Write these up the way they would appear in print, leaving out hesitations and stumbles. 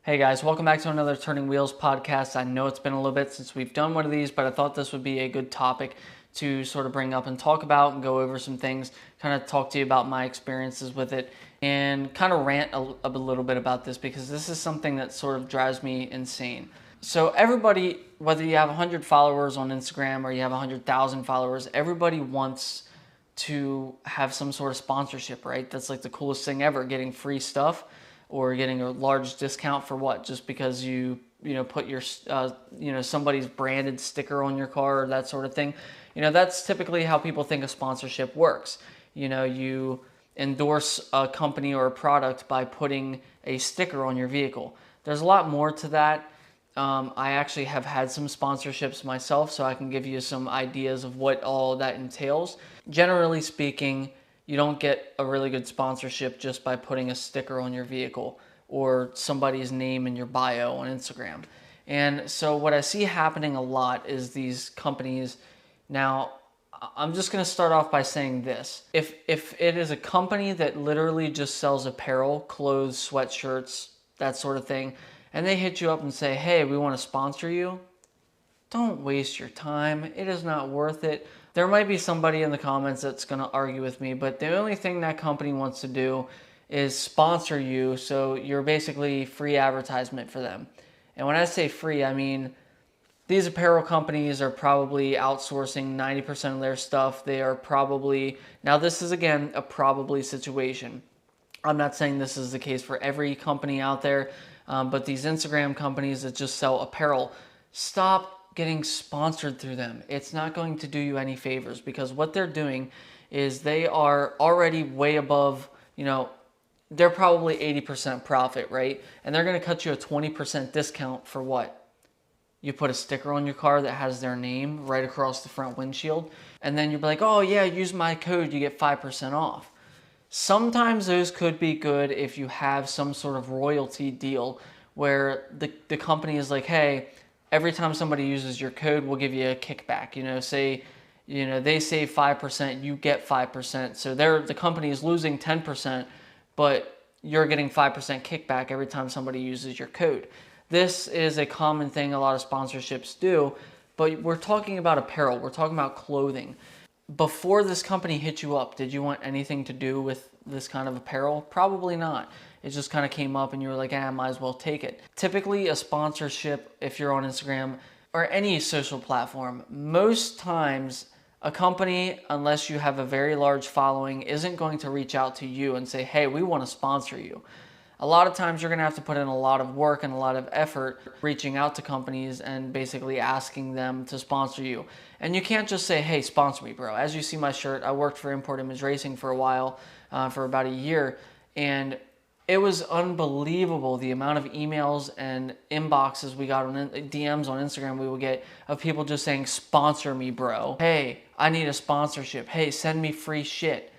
Hey guys, welcome back to another Turning Wheels podcast. I know it's been a little bit since we've done one of these, but I thought this would be a good topic to sort of bring up and talk about and go over some things, kind of talk to you about my experiences with it and kind of rant a little bit about this because this is something that sort of drives me insane. So everybody, whether you have 100 followers on Instagram or you have 100,000 followers, everybody wants to have some sort of sponsorship, right? That's like the coolest thing ever, getting free stuff or getting a large discount for what? Just because you put your somebody's branded sticker on your car or that sort of thing. That's typically how people think a sponsorship works. You endorse a company or a product by putting a sticker on your vehicle. There's a lot more to that. I actually have had some sponsorships myself, so I can give you some ideas of what all that entails. Generally speaking, you don't get a really good sponsorship just by putting a sticker on your vehicle or somebody's name in your bio on Instagram. And so what I see happening a lot is these companies. Now, I'm just going to start off by saying this. If it is a company that literally just sells apparel, clothes, sweatshirts, that sort of thing, and they hit you up and say, hey, we want to sponsor you, don't waste your time. It is not worth it. There might be somebody in the comments that's going to argue with me, but the only thing that company wants to do is sponsor you, so you're basically free advertisement for them. And when I say free, I mean these apparel companies are probably outsourcing 90% of their stuff. They are probably, now this is again a probably situation. I'm not saying this is the case for every company out there, but these Instagram companies that just sell apparel, stop getting sponsored through them. It's not going to do you any favors because what they're doing is they are already way above, they're probably 80% profit, right? And they're going to cut you a 20% discount for what? You put a sticker on your car that has their name right across the front windshield. And then you're like, oh yeah, use my code, you get 5% off. Sometimes those could be good if you have some sort of royalty deal where the company is like, hey, every time somebody uses your code, we'll give you a kickback. They save 5%, you get 5%. So the company is losing 10%, but you're getting 5% kickback every time somebody uses your code. This is a common thing a lot of sponsorships do, but we're talking about apparel. We're talking about clothing. Before this company hit you up, did you want anything to do with this kind of apparel? Probably not. It just kind of came up and you were like, I might as well take it. Typically a sponsorship, if you're on Instagram or any social platform, most times a company, unless you have a very large following, isn't going to reach out to you and say, hey, we want to sponsor you. A lot of times you're going to have to put in a lot of work and a lot of effort reaching out to companies and basically asking them to sponsor you. And you can't just say, hey, sponsor me, bro. As you see my shirt, I worked for Import Image Racing for a while, for about a year, and it was unbelievable the amount of emails and inboxes we got on DMs on Instagram we would get of people just saying, sponsor me, bro. Hey, I need a sponsorship. Hey, send me free shit.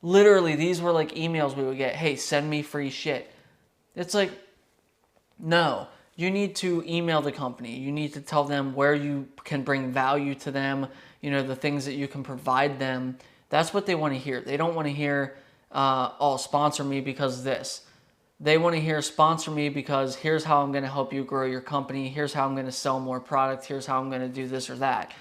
Literally, these were like emails we would get. Hey, send me free shit. It's like, no, you need to email the company. You need to tell them where you can bring value to them, the things that you can provide them. That's what they want to hear. They don't want to hear, oh, sponsor me because this. They want to hear, sponsor me because here's how I'm going to help you grow your company. Here's how I'm going to sell more product. Here's how I'm going to do this or that.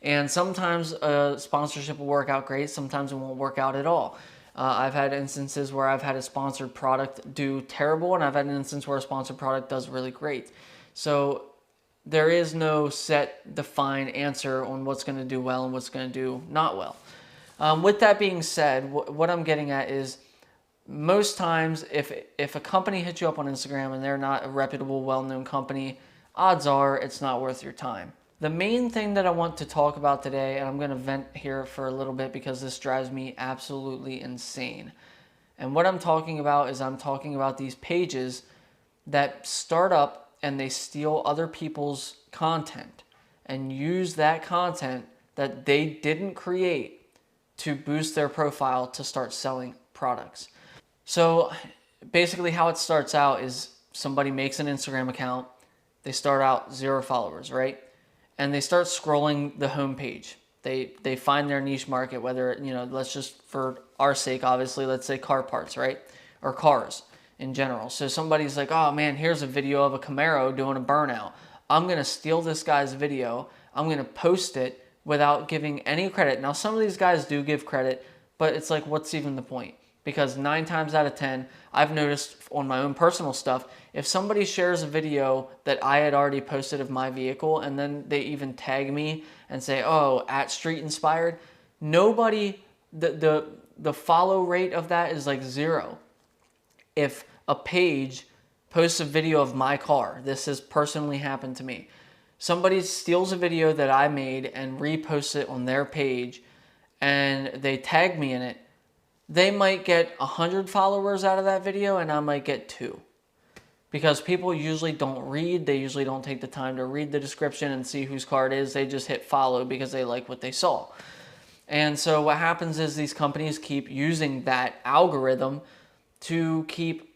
And sometimes a sponsorship will work out great. Sometimes it won't work out at all. I've had instances where I've had a sponsored product do terrible, and I've had an instance where a sponsored product does really great. So there is no set, defined answer on what's going to do well and what's going to do not well. With that being said, what I'm getting at is most times if a company hits you up on Instagram and they're not a reputable, well-known company, odds are it's not worth your time. The main thing that I want to talk about today, and I'm going to vent here for a little bit because this drives me absolutely insane. And what I'm talking about is I'm talking about these pages that start up and they steal other people's content and use that content that they didn't create to boost their profile to start selling products. So basically how it starts out is somebody makes an Instagram account. They start out 0 followers, right? And they start scrolling the homepage. They find their niche market, whether, let's just, for our sake, obviously, let's say car parts, right? Or cars. in general. So somebody's like, oh man, here's a video of a Camaro doing a burnout. I'm going to steal this guy's video. I'm going to post it without giving any credit. Now, some of these guys do give credit, but it's like, what's even the point? Because 9 times out of 10, I've noticed on my own personal stuff, if somebody shares a video that I had already posted of my vehicle and then they even tag me and say, oh, at Street Inspired, nobody, the follow rate of that is like 0. If a page posts a video of my car, this has personally happened to me. Somebody steals a video that I made and reposts it on their page and they tag me in it, they might get 100 followers out of that video and I might get 2. Because people usually don't read, they usually don't take the time to read the description and see whose car it is. They just hit follow because they like what they saw. And so what happens is these companies keep using that algorithm to keep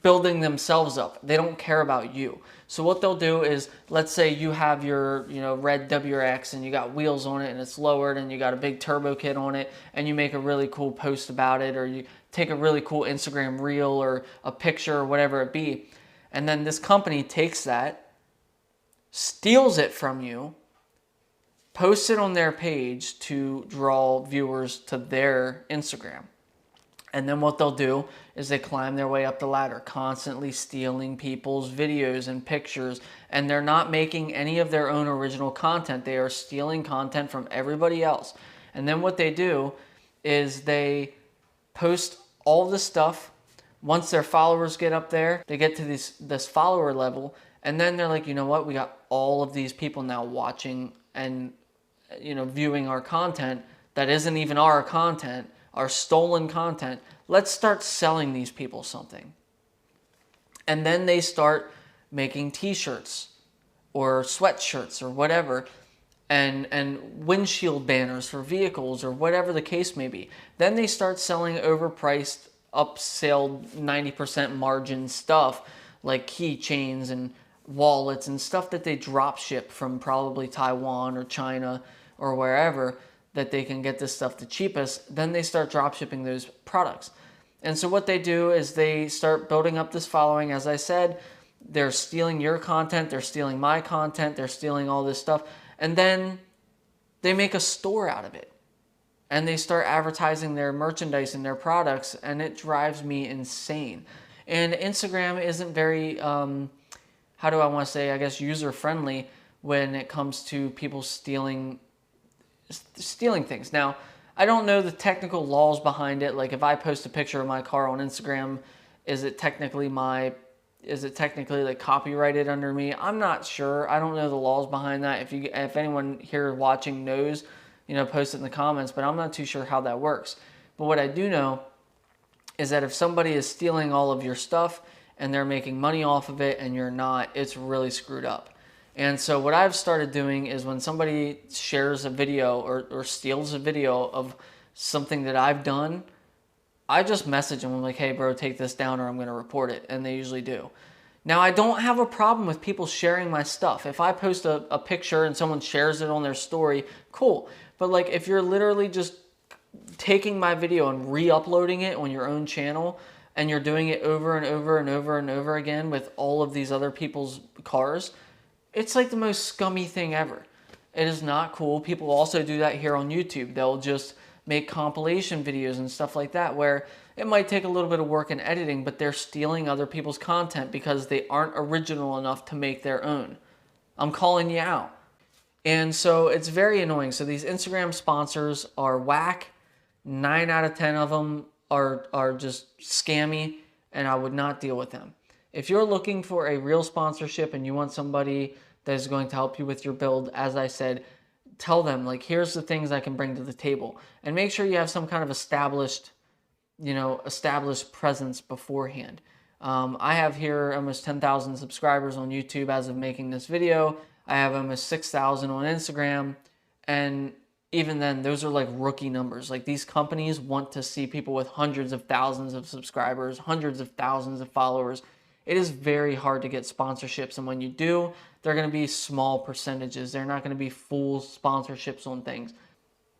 building themselves up. They don't care about you. So what they'll do is, let's say you have your, red WRX and you got wheels on it and it's lowered and you got a big turbo kit on it and you make a really cool post about it, or you take a really cool Instagram reel or a picture or whatever it be. And then this company takes that, steals it from you, posts it on their page to draw viewers to their Instagram. And then what they'll do is they climb their way up the ladder, constantly stealing people's videos and pictures, and they're not making any of their own original content. They are stealing content from everybody else. And then what they do is they post all this stuff. Once their followers get up there, they get to this follower level, and then they're like, you know what, we got all of these people now watching and viewing our content that isn't even our content, our stolen content. Let's start selling these people something. And then they start making t-shirts or sweatshirts or whatever, and windshield banners for vehicles or whatever the case may be. Then they start selling overpriced, upsell 90% margin stuff like keychains and wallets and stuff that they drop ship from probably Taiwan or China or wherever, that they can get this stuff the cheapest. Then they start drop shipping those products. And so what they do is they start building up this following. As I said, they're stealing your content, they're stealing my content, they're stealing all this stuff, and then they make a store out of it. And they start advertising their merchandise and their products, and it drives me insane. And Instagram isn't very, how do I want to say, I guess, user-friendly when it comes to people stealing things. Now, I don't know the technical laws behind it. Like, if I post a picture of my car on Instagram, is it technically like copyrighted under me? I'm not sure. I don't know the laws behind that. If anyone here watching knows, post it in the comments, but I'm not too sure how that works. But what I do know is that if somebody is stealing all of your stuff and they're making money off of it and you're not, it's really screwed up. And so what I've started doing is when somebody shares a video or steals a video of something that I've done, I just message them. I'm like, hey, bro, take this down or I'm going to report it. And they usually do. Now, I don't have a problem with people sharing my stuff. If I post a picture and someone shares it on their story, cool. But like, if you're literally just taking my video and re-uploading it on your own channel and you're doing it over and over and over and over again with all of these other people's cars, it's like the most scummy thing ever. It is not cool. People also do that here on YouTube. They'll just make compilation videos and stuff like that where it might take a little bit of work in editing, but they're stealing other people's content because they aren't original enough to make their own. I'm calling you out. And so it's very annoying. So these Instagram sponsors are whack. 9 out of 10 of them are just scammy, and I would not deal with them. If you're looking for a real sponsorship and you want somebody that is going to help you with your build, as I said, tell them, like, here's the things I can bring to the table. And make sure you have some kind of established presence beforehand. I have here almost 10,000 subscribers on YouTube as of making this video. I have almost 6,000 on Instagram. And even then, those are like rookie numbers. Like, these companies want to see people with hundreds of thousands of subscribers, hundreds of thousands of followers. It is very hard to get sponsorships, and when you do, they're going to be small percentages. They're not going to be full sponsorships on things.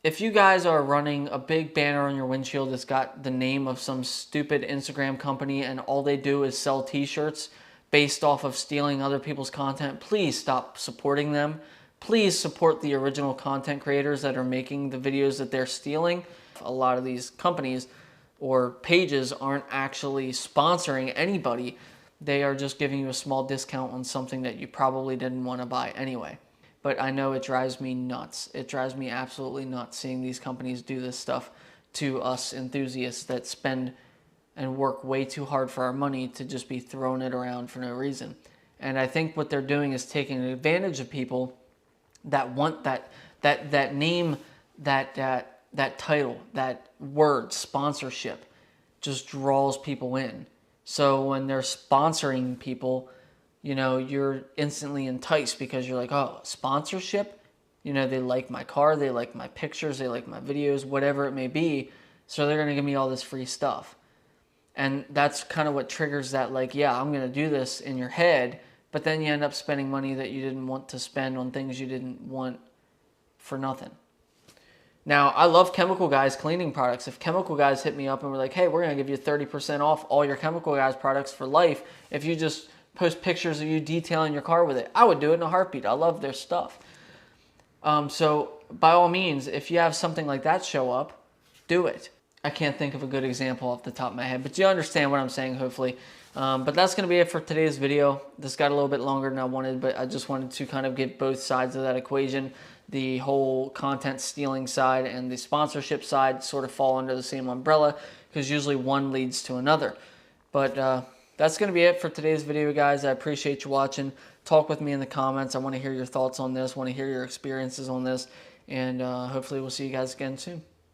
if you guys are running a big banner on your windshield that's got the name of some stupid Instagram company and all they do is sell t-shirts based off of stealing other people's content, please stop supporting them. Please support the original content creators that are making the videos that they're stealing. A lot of these companies or pages aren't actually sponsoring anybody. They are just giving you a small discount on something that you probably didn't want to buy anyway. But I know it drives me nuts. It drives me absolutely nuts seeing these companies do this stuff to us enthusiasts that spend and work way too hard for our money to just be throwing it around for no reason. And I think what they're doing is taking advantage of people that want that name, that title, that word, sponsorship, just draws people in. So when they're sponsoring people, you know, you're instantly enticed because you're like, oh, sponsorship? You know, they like my car, they like my pictures, they like my videos, whatever it may be. So they're going to give me all this free stuff. And that's kind of what triggers that, like, yeah, I'm going to do this in your head. But then you end up spending money that you didn't want to spend on things you didn't want for nothing. Now, I love Chemical Guys cleaning products. If Chemical Guys hit me up and were like, hey, we're going to give you 30% off all your Chemical Guys products for life if you just post pictures of you detailing your car with it, I would do it in a heartbeat. I love their stuff. So by all means, if you have something like that show up, do it. I can't think of a good example off the top of my head, but you understand what I'm saying, hopefully. But that's going to be it for today's video. This got a little bit longer than I wanted, but I just wanted to kind of get both sides of that equation. The whole content stealing side and the sponsorship side sort of fall under the same umbrella because usually one leads to another. But that's going to be it for today's video, guys. I appreciate you watching. Talk with me in the comments. I want to hear your thoughts on this. I want to hear your experiences on this. And hopefully we'll see you guys again soon.